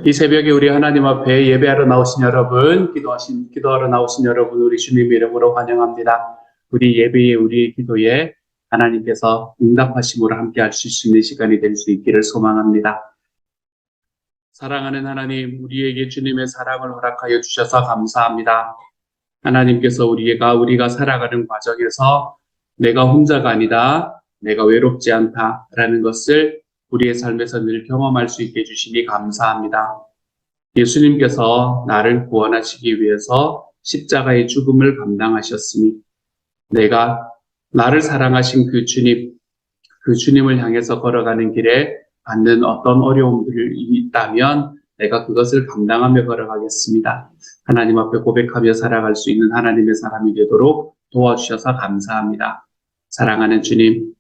이 새벽에 우리 하나님 앞에 예배하러 나오신 여러분, 기도하러 나오신 여러분, 우리 주님 이름으로 환영합니다. 우리 예배에, 우리의 기도에 하나님께서 응답하심으로 함께 하실 수 있는 시간이 될 수 있기를 소망합니다. 사랑하는 하나님, 우리에게 주님의 사랑을 허락하여 주셔서 감사합니다. 하나님께서 우리가 살아가는 과정에서 내가 혼자가 아니다, 내가 외롭지 않다라는 것을 우리의 삶에서 늘 경험할 수 있게 해주시니 감사합니다. 예수님께서 나를 구원하시기 위해서 십자가의 죽음을 감당하셨으니 나를 사랑하신 그 주님을 향해서 걸어가는 길에 받는 어떤 어려움들이 있다면 내가 그것을 감당하며 걸어가겠습니다. 하나님 앞에 고백하며 살아갈 수 있는 하나님의 사람이 되도록 도와주셔서 감사합니다. 사랑하는 주님,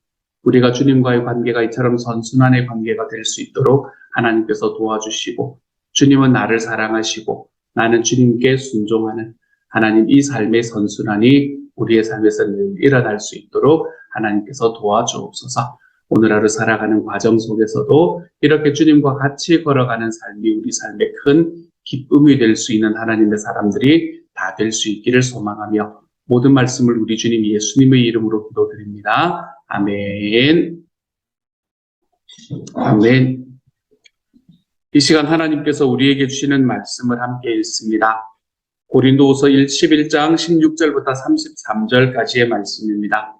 우리가 주님과의 관계가 이처럼 선순환의 관계가 될 수 있도록 하나님께서 도와주시고, 주님은 나를 사랑하시고 나는 주님께 순종하는 하나님, 이 삶의 선순환이 우리의 삶에서 늘 일어날 수 있도록 하나님께서 도와주옵소서. 오늘 하루 살아가는 과정 속에서도 이렇게 주님과 같이 걸어가는 삶이 우리 삶의 큰 기쁨이 될 수 있는 하나님의 사람들이 다 될 수 있기를 소망하며 모든 말씀을 우리 주님 예수님의 이름으로 기도드립니다. 아멘. 아멘. 이 시간 하나님께서 우리에게 주시는 말씀을 함께 읽습니다. 고린도후서 11장 16절부터 33절까지의 말씀입니다.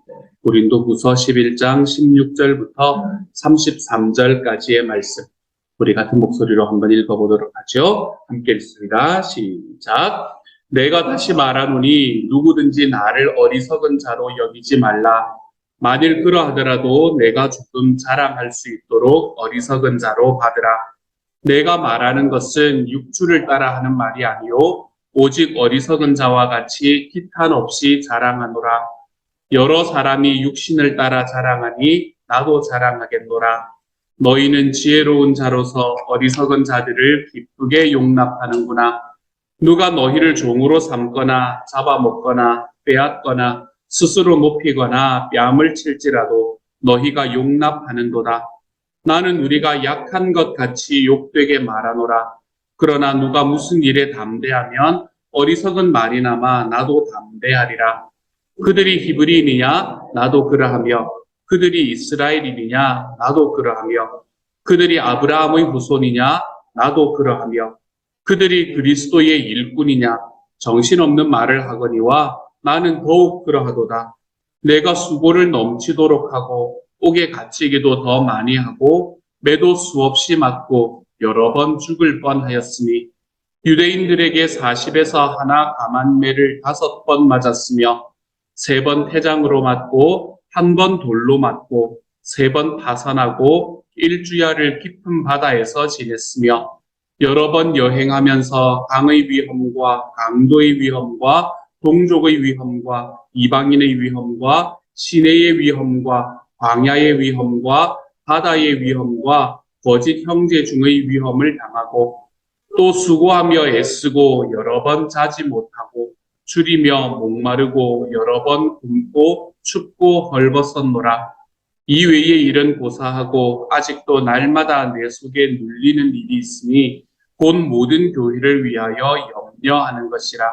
고린도후서 11장 16절부터 33절까지의 말씀. 우리 같은 목소리로 한번 읽어보도록 하죠. 함께 읽습니다. 시작. 내가 다시 말하노니 누구든지 나를 어리석은 자로 여기지 말라. 만일 그러하더라도 내가 조금 자랑할 수 있도록 어리석은 자로 받으라. 내가 말하는 것은 육주를 따라 하는 말이 아니요 오직 어리석은 자와 같이 기탄 없이 자랑하노라. 여러 사람이 육신을 따라 자랑하니 나도 자랑하겠노라. 너희는 지혜로운 자로서 어리석은 자들을 기쁘게 용납하는구나. 누가 너희를 종으로 삼거나 잡아먹거나 빼앗거나 스스로 높이거나 뺨을 칠지라도 너희가 용납하는도다. 나는 우리가 약한 것 같이 욕되게 말하노라. 그러나 누가 무슨 일에 담대하면 어리석은 말이나마 나도 담대하리라. 그들이 히브리인이냐 나도 그러하며 그들이 이스라엘인이냐 나도 그러하며 그들이 아브라함의 후손이냐 나도 그러하며 그들이 그리스도의 일꾼이냐 정신없는 말을 하거니와 나는 더욱 그러하도다. 내가 수고를 넘치도록 하고 옥에 갇히기도 더 많이 하고 매도 수없이 맞고 여러 번 죽을 뻔하였으니 유대인들에게 40에서 하나 감한매를 5번 맞았으며 3번 태장으로 맞고 1번 돌로 맞고 3번 파선하고 1주야를 깊은 바다에서 지냈으며 여러 번 여행하면서 강의 위험과 강도의 위험과 동족의 위험과 이방인의 위험과 시내의 위험과 광야의 위험과 바다의 위험과 거짓 형제 중의 위험을 당하고 또 수고하며 애쓰고 여러 번 자지 못하고 줄이며 목마르고 여러 번 굶고 춥고 헐벗었노라. 이 외의 일은 고사하고 아직도 날마다 내 속에 눌리는 일이 있으니 곧 모든 교회를 위하여 염려하는 것이라.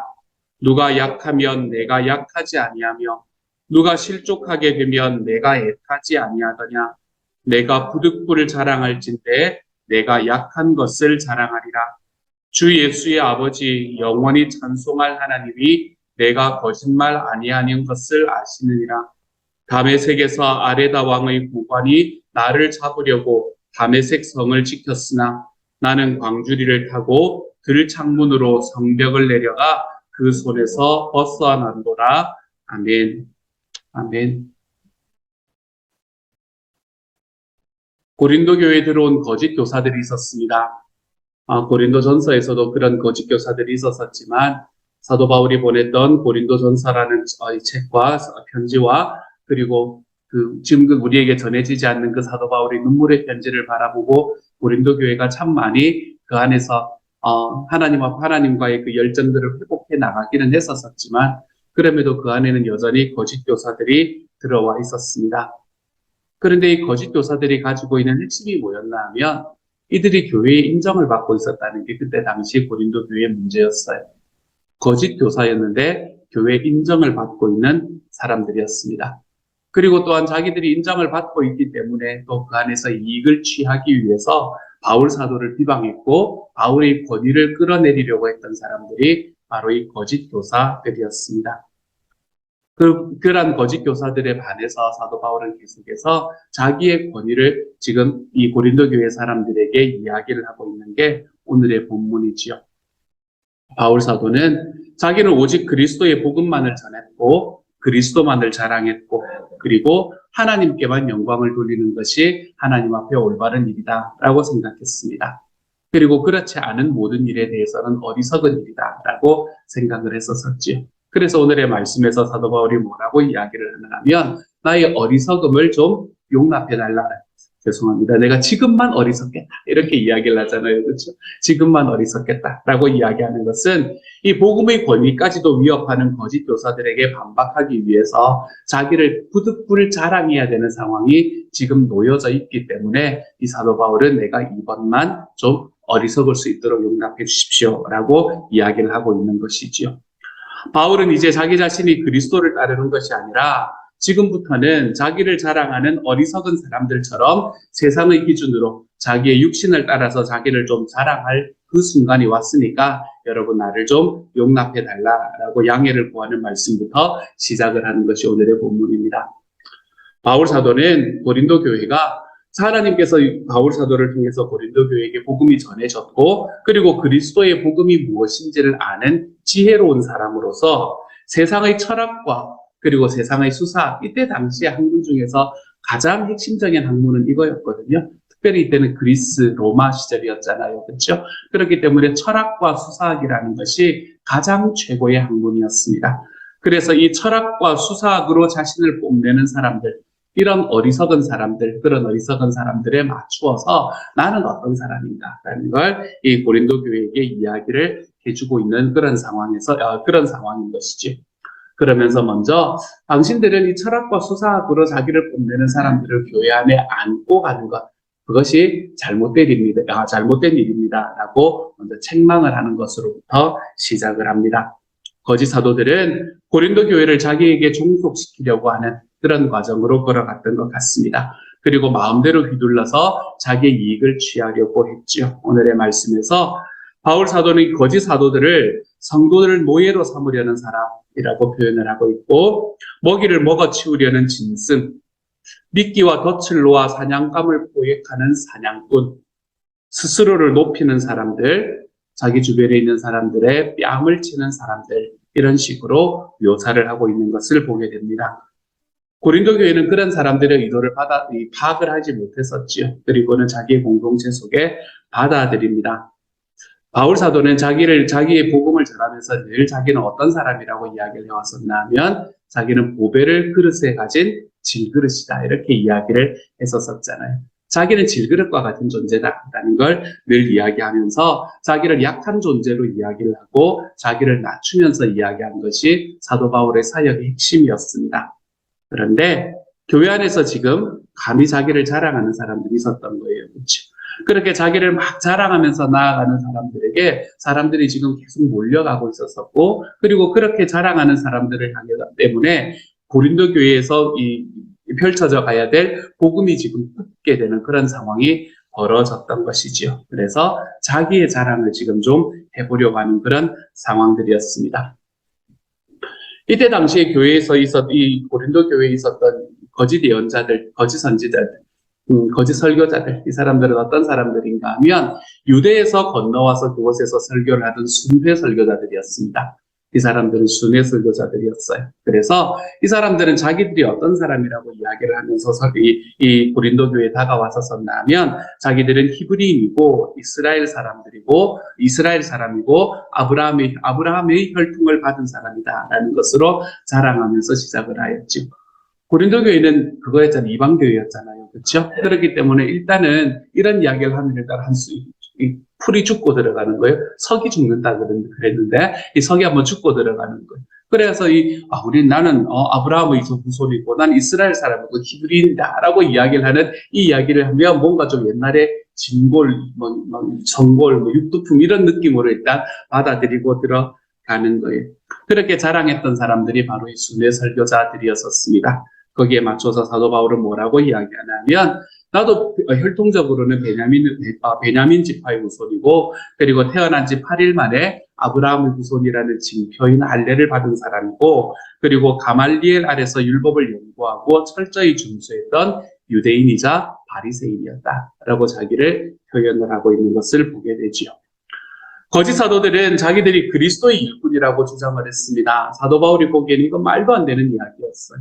누가 약하면 내가 약하지 아니하며 누가 실족하게 되면 내가 애타지 아니하더냐. 내가 부득불을 자랑할진대 내가 약한 것을 자랑하리라. 주 예수의 아버지 영원히 찬송할 하나님이 내가 거짓말 아니하는 것을 아시느니라. 다메섹에서 아레다 왕의 구관이 나를 잡으려고 다메섹 성을 지켰으나 나는 광주리를 타고 들 창문으로 성벽을 내려가 그 손에서 벗어난도다. 아멘. 아멘. 고린도 교회에 들어온 거짓 교사들이 있었습니다. 고린도 전서에서도 그런 거짓 교사들이 있었지만 사도 바울이 보냈던 고린도 전서라는 책과 편지와 그리고 지금 우리에게 전해지지 않는 그 사도 바울의 눈물의 편지를 바라보고 고린도 교회가 참 많이 그 안에서 하나님과의 그 열정들을 회복해 나가기는 했었지만 그럼에도 그 안에는 여전히 거짓 교사들이 들어와 있었습니다. 그런데 이 거짓 교사들이 가지고 있는 핵심이 뭐였나 하면 이들이 교회의 인정을 받고 있었다는 게 그때 당시 고린도 교회의 문제였어요. 거짓 교사였는데 교회 인정을 받고 있는 사람들이었습니다. 그리고 또한 자기들이 인정을 받고 있기 때문에 또 그 안에서 이익을 취하기 위해서 바울 사도를 비방했고 바울의 권위를 끌어내리려고 했던 사람들이 바로 이 거짓 교사들이었습니다. 그러한 거짓 교사들에 반해서 사도 바울은 계속해서 자기의 권위를 지금 이 고린도 교회 사람들에게 이야기를 하고 있는 게 오늘의 본문이지요. 바울 사도는 자기는 오직 그리스도의 복음만을 전했고 그리스도만을 자랑했고 그리고 하나님께만 영광을 돌리는 것이 하나님 앞에 올바른 일이다라고 생각했습니다. 그리고 그렇지 않은 모든 일에 대해서는 어리석은 일이다라고 생각을 했었지요. 그래서 오늘의 말씀에서 사도 바울이 뭐라고 이야기를 하냐면 나의 어리석음을 좀 용납해달라. 죄송합니다. 내가 지금만 어리석겠다. 이렇게 이야기를 하잖아요. 그렇죠? 지금만 어리석겠다라고 이야기하는 것은 이 복음의 권위까지도 위협하는 거짓 교사들에게 반박하기 위해서 자기를 부득불 자랑해야 되는 상황이 지금 놓여져 있기 때문에 이 사도 바울은 내가 이번만 좀 어리석을 수 있도록 용납해 주십시오라고 이야기를 하고 있는 것이지요. 바울은 이제 자기 자신이 그리스도를 따르는 것이 아니라 지금부터는 자기를 자랑하는 어리석은 사람들처럼 세상의 기준으로 자기의 육신을 따라서 자기를 좀 자랑할 그 순간이 왔으니까 여러분 나를 좀 용납해 달라라고 양해를 구하는 말씀부터 시작을 하는 것이 오늘의 본문입니다. 바울 사도는 고린도 교회가 하나님께서 바울 사도를 통해서 고린도 교회에게 복음이 전해졌고 그리고 그리스도의 복음이 무엇인지를 아는 지혜로운 사람으로서 세상의 철학과 그리고 세상의 수사, 이때 당시의 학문 중에서 가장 핵심적인 학문은 이거였거든요. 특별히 이때는 그리스, 로마 시절이었잖아요. 그렇죠? 그렇기 때문에 철학과 수사학이라는 것이 가장 최고의 학문이었습니다. 그래서 이 철학과 수사학으로 자신을 뽐내는 사람들, 이런 어리석은 사람들, 그런 어리석은 사람들에 맞추어서 나는 어떤 사람인가라는 걸 이 고린도 교회에게 이야기를 해주고 있는 그런 상황인 것이지. 그러면서 먼저 당신들은 이 철학과 수사학으로 자기를 뽐내는 사람들을 교회 안에 안고 가는 것, 그것이 잘못된 일입니다. 라고 먼저 책망을 하는 것으로부터 시작을 합니다. 거짓 사도들은 고린도 교회를 자기에게 종속시키려고 하는 그런 과정으로 걸어갔던 것 같습니다. 그리고 마음대로 휘둘러서 자기의 이익을 취하려고 했죠. 오늘의 말씀에서 바울 사도는 거짓 사도들을 성도들을 노예로 삼으려는 사람이라고 표현을 하고 있고 먹이를 먹어치우려는 짐승, 미끼와 덫을 놓아 사냥감을 포획하는 사냥꾼, 스스로를 높이는 사람들, 자기 주변에 있는 사람들의 뺨을 치는 사람들, 이런 식으로 묘사를 하고 있는 것을 보게 됩니다. 고린도 교회는 그런 사람들의 의도를 파악을 하지 못했었지요. 그리고는 자기의 공동체 속에 받아들입니다. 바울 사도는 자기의 복음을 전하면서 늘 자기는 어떤 사람이라고 이야기를 해왔었나 하면 자기는 보배를 그릇에 가진 질그릇이다. 이렇게 이야기를 했었잖아요. 자기는 질그릇과 같은 존재다라는 걸 늘 이야기하면서 자기를 약한 존재로 이야기를 하고 자기를 낮추면서 이야기한 것이 사도 바울의 사역의 핵심이었습니다. 그런데 교회 안에서 지금 감히 자기를 자랑하는 사람들이 있었던 거예요. 그렇죠? 그렇게 자기를 막 자랑하면서 나아가는 사람들에게 사람들이 지금 계속 몰려가고 있었었고 그리고 그렇게 자랑하는 사람들을 향하기 때문에 고린도 교회에서 펼쳐져 가야 될 복음이 지금 끊게 되는 그런 상황이 벌어졌던 것이지요. 그래서 자기의 자랑을 지금 좀 해보려고 하는 그런 상황들이었습니다. 이때 당시에 이 고린도 교회에 있었던 거짓 예언자들, 거짓 선지자들, 거짓 설교자들, 이 사람들은 어떤 사람들인가 하면 유대에서 건너와서 그곳에서 설교를 하던 순회 설교자들이었습니다. 이 사람들은 순회 설교자들이었어요. 그래서 이 사람들은 자기들이 어떤 사람이라고 이야기를 하면서 이 고린도 교회에 다가와서 썼나면 자기들은 히브리인이고 이스라엘 사람이고 아브라함의 혈통을 받은 사람이다라는 것으로 자랑하면서 시작을 하였죠. 고린도 교회는 그거였잖아요. 이방 교회였잖아요. 그렇죠? 그렇기 때문에 일단은 이런 이야기를 하면 일단 풀이 죽고 들어가는 거예요. 석이 죽는다 그랬는데 이 석이 한번 죽고 들어가는 거예요. 그래서 나는 아브라함의 후손이고 난 이스라엘 사람이고 히브리인이다라고 이야기를 하는 이 이야기를 하면 뭔가 좀 옛날에 진골, 전골, 육두품 이런 느낌으로 일단 받아들이고 들어가는 거예요. 그렇게 자랑했던 사람들이 바로 이 순회 설교자들이었었습니다. 거기에 맞춰서 사도 바울은 뭐라고 이야기하냐면 나도 혈통적으로는 베냐민 지파의 후손이고 그리고 태어난 지 8일 만에 아브라함의 후손이라는 징표인 할례를 받은 사람이고 그리고 가말리엘 아래서 율법을 연구하고 철저히 준수했던 유대인이자 바리새인이었다라고 자기를 표현을 하고 있는 것을 보게 되지요. 거짓 사도들은 자기들이 그리스도의 일꾼이라고 주장을 했습니다. 사도 바울이 보기에는 이건 말도 안 되는 이야기였어요.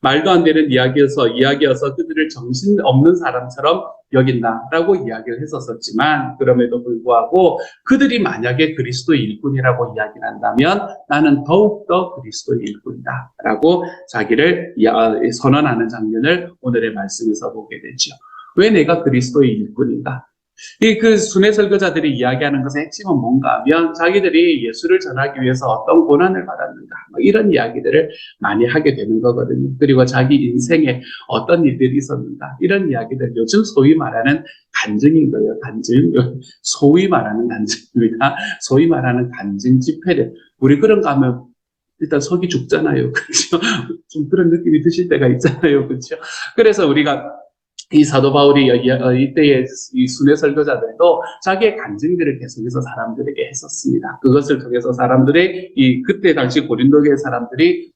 말도 안 되는 이야기여서 그들을 정신없는 사람처럼 여긴다라고 이야기를 했었지만 그럼에도 불구하고 그들이 만약에 그리스도의 일꾼이라고 이야기를 한다면 나는 더욱더 그리스도의 일꾼이다라고 자기를 선언하는 장면을 오늘의 말씀에서 보게 되죠. 왜 내가 그리스도의 일꾼인가? 그 순회 설교자들이 이야기하는 것의 핵심은 뭔가 하면 자기들이 예수를 전하기 위해서 어떤 고난을 받았는가 이런 이야기들을 많이 하게 되는 거거든요. 그리고 자기 인생에 어떤 일들이 있었는가 이런 이야기들 요즘 소위 말하는 간증인 거예요. 간증. 소위 말하는 간증입니다. 소위 말하는 간증 집회들. 우리 그런 거 하면 일단 속이 죽잖아요. 그렇죠? 좀 그런 느낌이 드실 때가 있잖아요. 그렇죠? 그래서 우리가 이 사도 바울이 이때의 이 순회 설교자들도 자기의 간증들을 계속해서 사람들에게 했었습니다. 그것을 통해서 사람들이 그때 당시 고린도교의 사람들이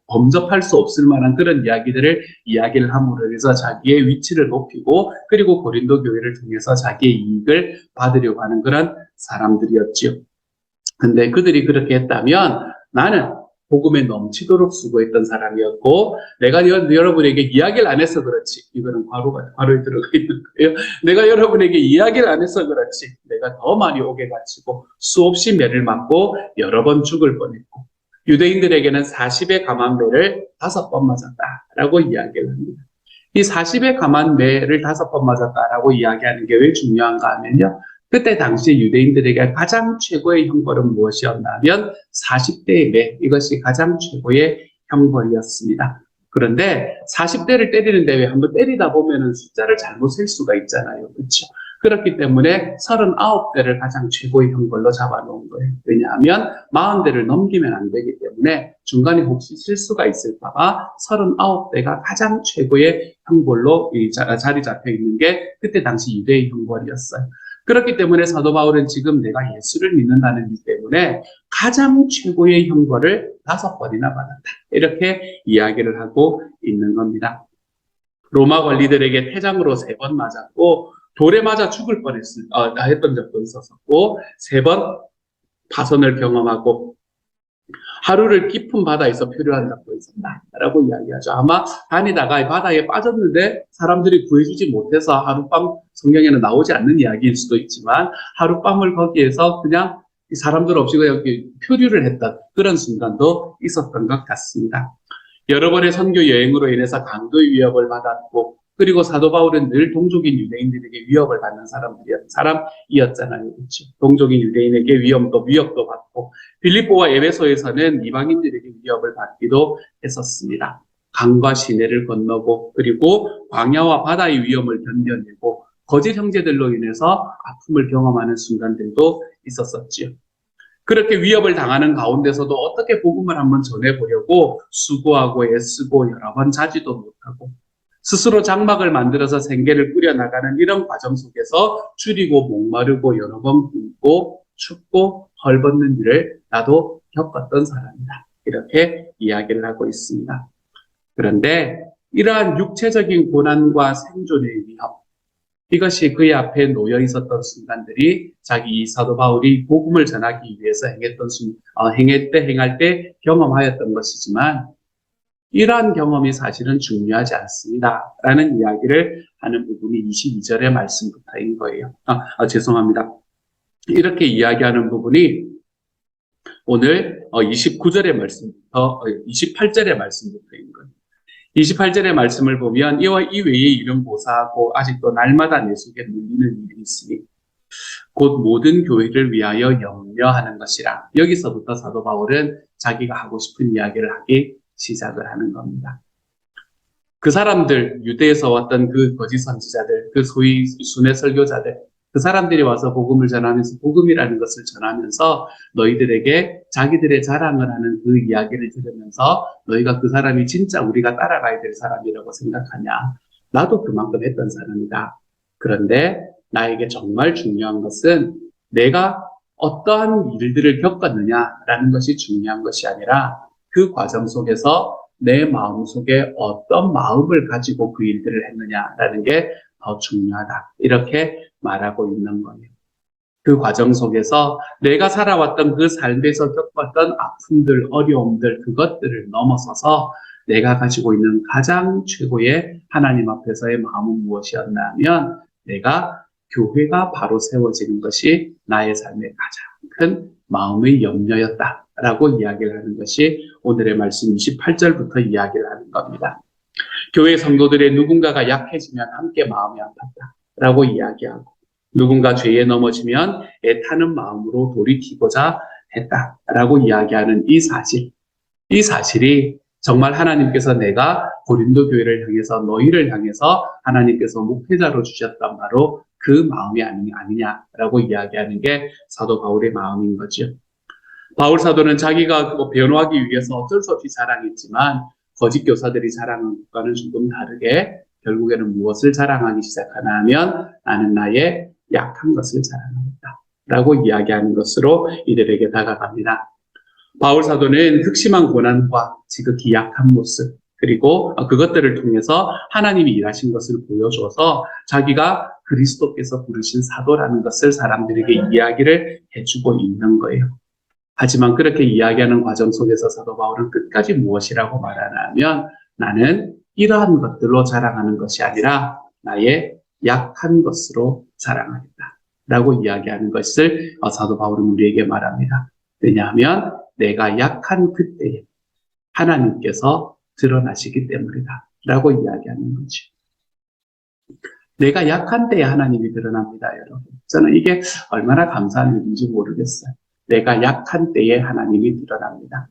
범접할 수 없을 만한 그런 이야기를 함으로 해서 자기의 위치를 높이고 그리고 고린도 교회를 통해서 자기의 이익을 받으려고 하는 그런 사람들이었지요. 근데 그들이 그렇게 했다면 나는 복음에 넘치도록 수고했던 사람이었고 내가 여러분에게 이야기를 안 해서 그렇지 이거는 괄호에 들어가 있는 거예요. 내가 여러분에게 이야기를 안 해서 그렇지 내가 더 많이 옥에 갇히고 수없이 매를 맞고 여러 번 죽을 뻔했고 유대인들에게는 40의 감한 매를 5번 맞았다라고 이야기를 합니다. 이 40의 감한 매를 5번 맞았다라고 이야기하는 게 왜 중요한가 하면요. 그때 당시 유대인들에게 가장 최고의 형벌은 무엇이었냐면 40대의 매, 이것이 가장 최고의 형벌이었습니다. 그런데 40대를 때리는데 왜 한번 때리다 보면은 숫자를 잘못 셀 수가 있잖아요. 그렇죠? 그렇기 때문에 39대를 가장 최고의 형벌로 잡아놓은 거예요. 왜냐하면 40대를 넘기면 안 되기 때문에 중간에 혹시 실수가 있을까봐 39대가 가장 최고의 형벌로 자리 잡혀 있는 게 그때 당시 유대의 형벌이었어요. 그렇기 때문에 사도 바울은 지금 내가 예수를 믿는다는 이유 때문에 가장 최고의 형벌을 5번이나 받았다. 이렇게 이야기를 하고 있는 겁니다. 로마 관리들에게 태장으로 3번 맞았고 돌에 맞아 죽을 했던 적도 있었고 3번 파손을 경험하고 하루를 깊은 바다에서 표류한 적도 있었다라고 이야기하죠. 아마 다니다가 바다에 빠졌는데 사람들이 구해주지 못해서 하룻밤 성경에는 나오지 않는 이야기일 수도 있지만 하룻밤을 거기에서 그냥 사람들 없이 그냥 표류를 했던 그런 순간도 있었던 것 같습니다. 여러 번의 선교 여행으로 인해서 강도의 위협을 받았고 그리고 사도 바울은 늘 동족인 유대인들에게 위협을 받는 사람이었잖아요. 그렇죠? 동족인 유대인에게 위협도 받고 빌립보와 에베소에서는 이방인들에게 위협을 받기도 했었습니다. 강과 시내를 건너고 그리고 광야와 바다의 위험을 견뎌내고 거짓 형제들로 인해서 아픔을 경험하는 순간들도 있었었지요. 그렇게 위협을 당하는 가운데서도 어떻게 복음을 한번 전해보려고 수고하고 애쓰고 여러 번 자지도 못하고 스스로 장막을 만들어서 생계를 꾸려나가는 이런 과정 속에서 줄이고 목마르고 여러 번 굶고 춥고 헐벗는 일을 나도 겪었던 사람이다. 이렇게 이야기를 하고 있습니다. 그런데 이러한 육체적인 고난과 생존의 위협, 이것이 그의 앞에 놓여 있었던 순간들이 자기 사도 바울이 복음을 전하기 위해서 행할 때 경험하였던 것이지만 이러한 경험이 사실은 중요하지 않습니다. 라는 이야기를 하는 부분이 22절의 말씀부터인 거예요. 죄송합니다. 이렇게 이야기하는 부분이 오늘 29절의 말씀부터 28절의 말씀부터인 거예요. 28절의 말씀을 보면 이와 이 외에 일은 고사하고 아직도 날마다 내 속에 눌리는 일이 있으니 곧 모든 교회를 위하여 염려하는 것이라. 여기서부터 사도 바울은 자기가 하고 싶은 이야기를 하기 시작을 하는 겁니다. 그 사람들, 유대에서 왔던 그 거짓 선지자들, 그 소위 순회 설교자들, 그 사람들이 와서 복음을 전하면서 복음이라는 것을 전하면서 너희들에게 자기들의 자랑을 하는 그 이야기를 들으면서 너희가 그 사람이 진짜 우리가 따라가야 될 사람이라고 생각하냐? 나도 그만큼 했던 사람이다. 그런데 나에게 정말 중요한 것은 내가 어떠한 일들을 겪었느냐라는 것이 중요한 것이 아니라 그 과정 속에서 내 마음 속에 어떤 마음을 가지고 그 일들을 했느냐라는 게 더 중요하다. 이렇게 말하고 있는 거예요. 그 과정 속에서 내가 살아왔던 그 삶에서 겪었던 아픔들, 어려움들, 그것들을 넘어서서 내가 가지고 있는 가장 최고의 하나님 앞에서의 마음은 무엇이었나 하면 내가 교회가 바로 세워지는 것이 나의 삶의 가장 큰 마음의 염려였다라고 이야기를 하는 것이 오늘의 말씀 28절부터 이야기를 하는 겁니다. 교회 성도들의 누군가가 약해지면 함께 마음이 아팠다라고 이야기하고 누군가 죄에 넘어지면 애타는 마음으로 돌이키고자 했다라고 이야기하는 이 사실이 정말 하나님께서 내가 고린도 교회를 향해서 너희를 향해서 하나님께서 목회자로 주셨던 바로 그 마음이 아니냐라고 이야기하는 게 사도 바울의 마음인 거죠. 바울 사도는 자기가 변호하기 위해서 어쩔 수 없이 자랑했지만 거짓 교사들이 자랑한 것과는 조금 다르게 결국에는 무엇을 자랑하기 시작하나 하면 나는 나의 약한 것을 자랑하겠다 라고 이야기하는 것으로 이들에게 다가갑니다. 바울 사도는 극심한 고난과 지극히 약한 모습 그리고 그것들을 통해서 하나님이 일하신 것을 보여줘서 자기가 그리스도께서 부르신 사도라는 것을 사람들에게 이야기를 해주고 있는 거예요. 하지만 그렇게 이야기하는 과정 속에서 사도 바울은 끝까지 무엇이라고 말하냐면 나는 이러한 것들로 자랑하는 것이 아니라 나의 약한 것으로 자랑하겠다 라고 이야기하는 것을 사도 바울은 우리에게 말합니다. 왜냐하면 내가 약한 그때에 하나님께서 드러나시기 때문이다 라고 이야기하는 거죠. 내가 약한 때에 하나님이 드러납니다, 여러분. 저는 이게 얼마나 감사한 일인지 모르겠어요. 내가 약한 때에 하나님이 드러납니다.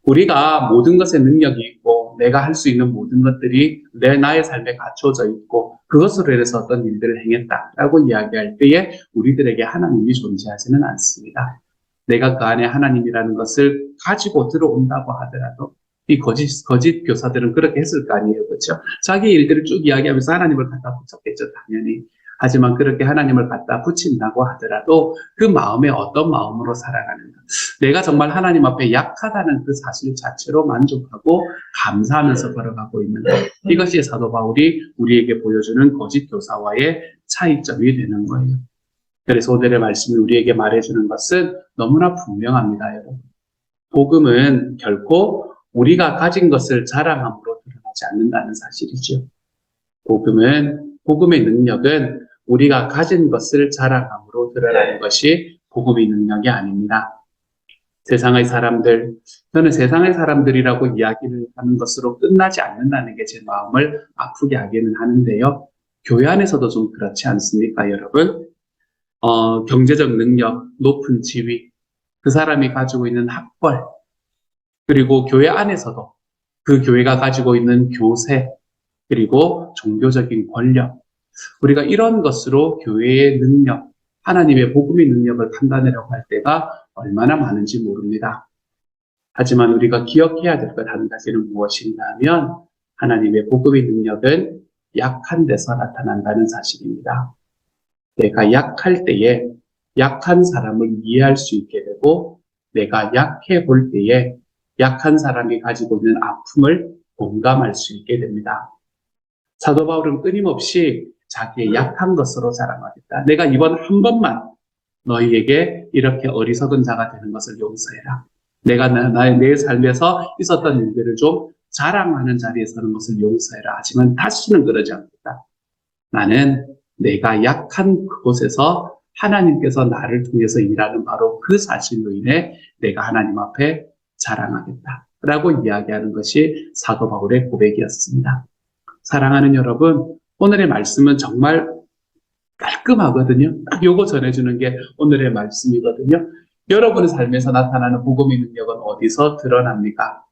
우리가 모든 것에 능력이 있고 내가 할 수 있는 모든 것들이 나의 삶에 갖춰져 있고 그것으로 인해서 어떤 일들을 행했다라고 이야기할 때에 우리들에게 하나님이 존재하지는 않습니다. 내가 그 안에 하나님이라는 것을 가지고 들어온다고 하더라도 이 거짓 교사들은 그렇게 했을 거 아니에요. 그렇죠? 자기 일들을 쭉 이야기하면서 하나님을 갖다 붙였겠죠, 당연히. 하지만 그렇게 하나님을 갖다 붙인다고 하더라도 그 마음에 어떤 마음으로 살아가는가. 내가 정말 하나님 앞에 약하다는 그 사실 자체로 만족하고 감사하면서 걸어가고 있는 것. 이것이 사도 바울이 우리에게 보여주는 거짓 교사와의 차이점이 되는 거예요. 그래서 오늘의 말씀이 우리에게 말해주는 것은 너무나 분명합니다, 여러분. 복음은 결코 우리가 가진 것을 자랑함으로 드러나지 않는다는 사실이죠. 복음의 능력은 우리가 가진 것을 자랑함으로 드러나는 것이 복음의 능력이 아닙니다. 세상의 사람들, 저는 세상의 사람들이라고 이야기를 하는 것으로 끝나지 않는다는 게 제 마음을 아프게 하기는 하는데요. 교회 안에서도 좀 그렇지 않습니까, 여러분? 경제적 능력, 높은 지위, 그 사람이 가지고 있는 학벌, 그리고 교회 안에서도 그 교회가 가지고 있는 교세, 그리고 종교적인 권력, 우리가 이런 것으로 교회의 능력, 하나님의 복음의 능력을 판단하려고 할 때가 얼마나 많은지 모릅니다. 하지만 우리가 기억해야 될 것 한 가지는 무엇인가 하면 하나님의 복음의 능력은 약한 데서 나타난다는 사실입니다. 내가 약할 때에 약한 사람을 이해할 수 있게 되고 내가 약해 볼 때에 약한 사람이 가지고 있는 아픔을 공감할 수 있게 됩니다. 사도 바울은 끊임없이 자기의 약한 것으로 자랑하겠다. 내가 이번 한 번만 너희에게 이렇게 어리석은 자가 되는 것을 용서해라. 내가 내 삶에서 있었던 일들을 좀 자랑하는 자리에 서는 것을 용서해라. 하지만 다시는 그러지 않겠다. 나는 내가 약한 그곳에서 하나님께서 나를 통해서 일하는 바로 그 사실로 인해 내가 하나님 앞에 자랑하겠다. 라고 이야기하는 것이 사도 바울의 고백이었습니다. 사랑하는 여러분, 오늘의 말씀은 정말 깔끔하거든요. 딱 요거 전해주는 게 오늘의 말씀이거든요. 여러분의 삶에서 나타나는 복음의 능력은 어디서 드러납니까?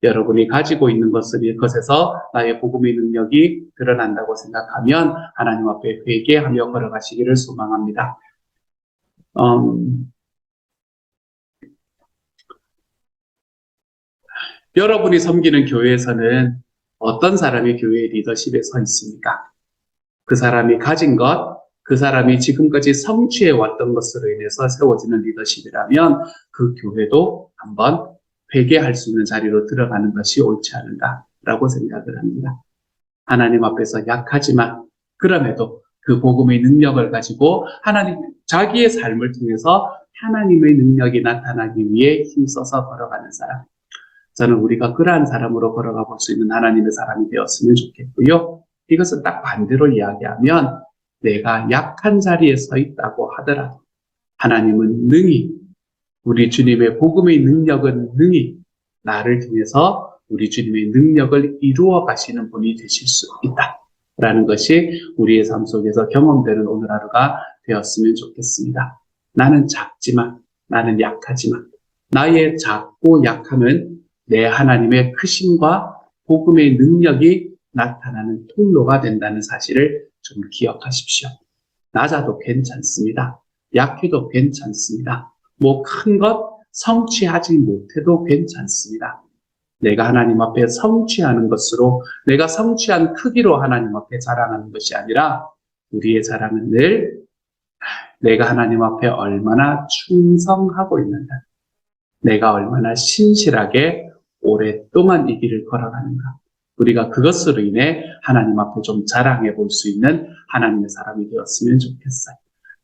여러분이 가지고 있는 것에서 나의 복음의 능력이 드러난다고 생각하면 하나님 앞에 회개하며 걸어가시기를 소망합니다. 여러분이 섬기는 교회에서는 어떤 사람이 교회의 리더십에 서 있습니까? 그 사람이 가진 것, 그 사람이 지금까지 성취해 왔던 것으로 인해서 세워지는 리더십이라면 그 교회도 한번 회개할 수 있는 자리로 들어가는 것이 옳지 않은가라고 생각을 합니다. 하나님 앞에서 약하지만 그럼에도 그 복음의 능력을 가지고 자기의 삶을 통해서 하나님의 능력이 나타나기 위해 힘써서 걸어가는 사람. 저는 우리가 그러한 사람으로 걸어가 볼 수 있는 하나님의 사람이 되었으면 좋겠고요. 이것은 딱 반대로 이야기하면 내가 약한 자리에 서 있다고 하더라도 하나님은 능히 우리 주님의 복음의 능력은 능히 나를 통해서 우리 주님의 능력을 이루어 가시는 분이 되실 수 있다라는 것이 우리의 삶 속에서 경험되는 오늘 하루가 되었으면 좋겠습니다. 나는 작지만, 나는 약하지만 나의 작고 약함은 내 하나님의 크심과 복음의 능력이 나타나는 통로가 된다는 사실을 좀 기억하십시오. 낮아도 괜찮습니다. 약해도 괜찮습니다. 뭐 큰 것 성취하지 못해도 괜찮습니다. 내가 하나님 앞에 성취하는 것으로, 내가 성취한 크기로 하나님 앞에 자랑하는 것이 아니라 우리의 자랑은 늘 내가 하나님 앞에 얼마나 충성하고 있는가, 내가 얼마나 신실하게 오랫동안 이 길을 걸어가는가, 우리가 그것으로 인해 하나님 앞에 좀 자랑해 볼 수 있는 하나님의 사람이 되었으면 좋겠어요.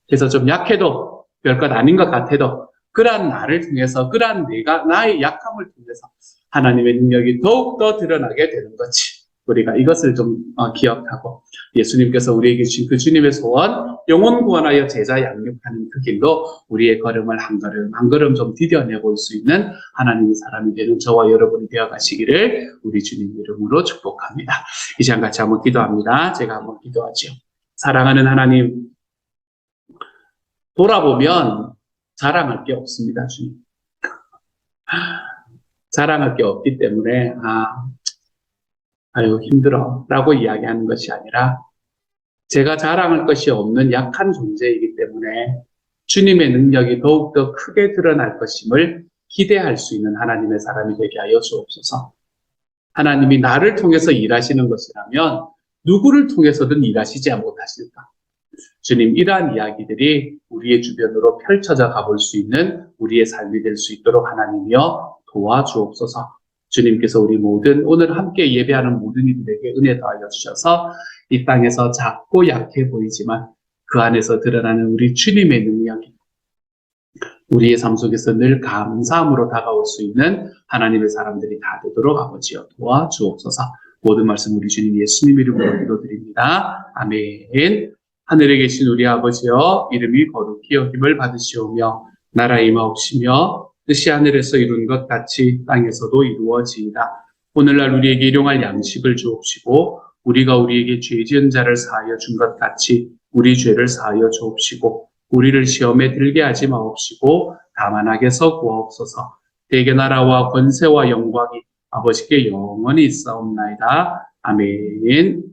그래서 좀 약해도 별것 아닌 것 같아도 그러한 나를 통해서, 그러한 나의 약함을 통해서 하나님의 능력이 더욱더 드러나게 되는 거지. 우리가 이것을 좀 기억하고 예수님께서 우리에게 주신 그 주님의 소원, 영혼 구원하여 제자 양육하는 그 길로 우리의 걸음을 한 걸음 한 걸음 좀 디뎌내 볼 수 있는 하나님의 사람이 되는 저와 여러분이 되어 가시기를 우리 주님 이름으로 축복합니다. 이 시간 같이 한번 기도합니다. 제가 한번 기도하죠. 사랑하는 하나님, 돌아보면 자랑할 게 없습니다, 주님. 자랑할 게 없기 때문에 아유 힘들어 라고 이야기하는 것이 아니라 제가 자랑할 것이 없는 약한 존재이기 때문에 주님의 능력이 더욱더 크게 드러날 것임을 기대할 수 있는 하나님의 사람이 되게 하여 주옵소서. 하나님이 나를 통해서 일하시는 것이라면 누구를 통해서든 일하시지 못하실까? 주님, 이러한 이야기들이 우리의 주변으로 펼쳐져 가볼 수 있는 우리의 삶이 될 수 있도록 하나님이여 도와주옵소서. 주님께서 우리 모든 오늘 함께 예배하는 모든 이들에게 은혜 더하여 주셔서 이 땅에서 작고 약해 보이지만 그 안에서 드러나는 우리 주님의 능력이 우리의 삶 속에서 늘 감사함으로 다가올 수 있는 하나님의 사람들이 다 되도록 아버지여 도와주옵소서. 모든 말씀 우리 주님 예수님 이름으로 기도드립니다. 아멘. 하늘에 계신 우리 아버지여, 이름이 거룩히 여김을 받으시오며 나라 임하옵시며 뜻이 하늘에서 이룬 것 같이 땅에서도 이루어지이다. 오늘날 우리에게 일용할 양식을 주옵시고 우리가 우리에게 죄 지은 자를 사하여 준 것 같이 우리 죄를 사하여 주옵시고 우리를 시험에 들게 하지 마옵시고 다만 악에서 구하옵소서. 대개 나라와 권세와 영광이 아버지께 영원히 있사옵나이다. 아멘.